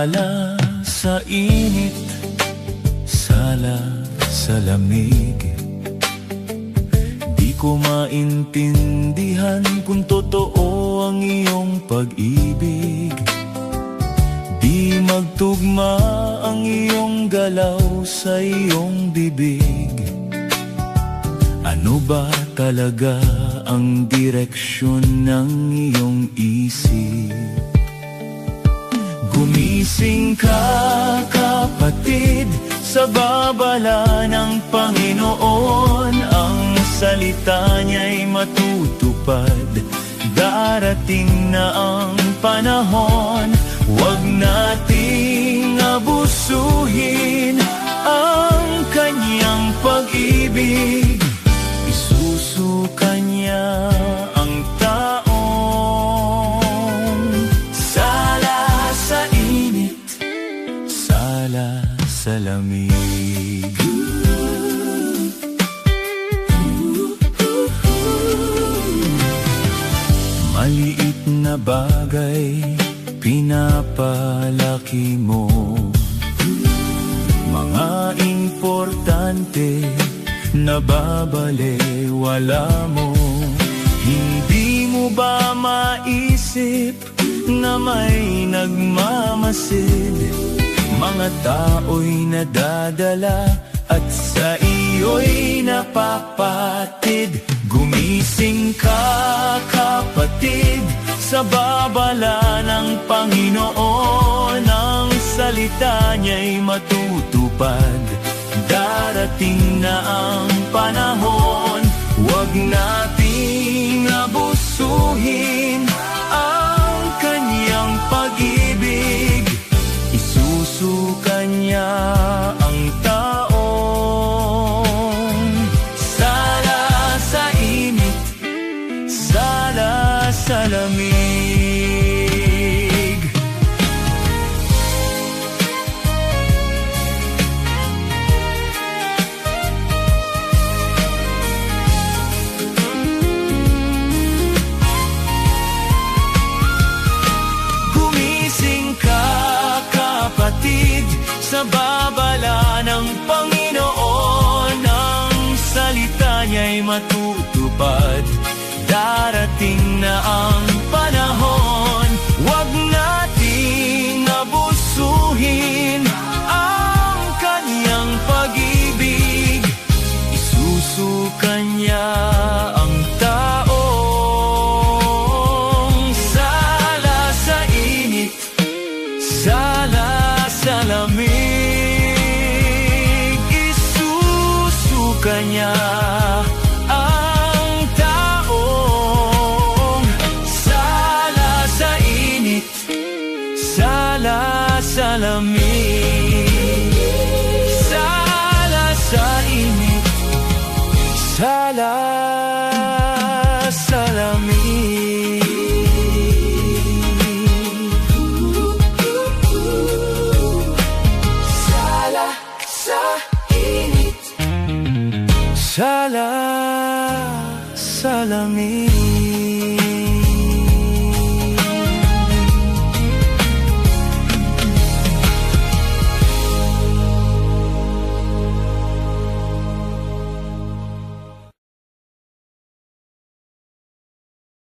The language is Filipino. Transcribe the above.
Sala sa init, sala sa lamig. Di ko maintindihan kung totoo ang iyong pag-ibig. Di magtugma ang iyong galaw sa iyong bibig. Ano ba talaga ang direksyon ng iyong isip? Gumising ka, kapatid, sa babala ng Panginoon. Ang salita niya'y matutupad. Darating na ang panahon, huwag nating abusuhin ang kanyang pag-ibig. Isusuka niya ang taong sala sa init, sala sa lamig. Maliit na bagay pinapalaki mo, mga importante nababalewala mo. Hindi mo ba maisip na may nagmamasid? Mga tao'y nadadala at sa iyo'y napapatid. Gumising ka, kapatid, sa babala ng Panginoon. Ang salita niya'y matutupad. Darating na ang panahon, huwag nating abusuhin ang kanyang pag-ibig. Isusuka niya ang taong sala sa init, sala sa lamig. Sa babala ng Panginoon, ang salita niya'y matutupad. Darating na ang panahon, huwag nating abusuhin ang kanyang pag-ibig. Isusuka niya ang taong sala sa init, sala sa lamig. Isusuka niya ang taong sala sa init, sala sa lamig. Sala sa init, sala sa lamig. Sala sa lamig.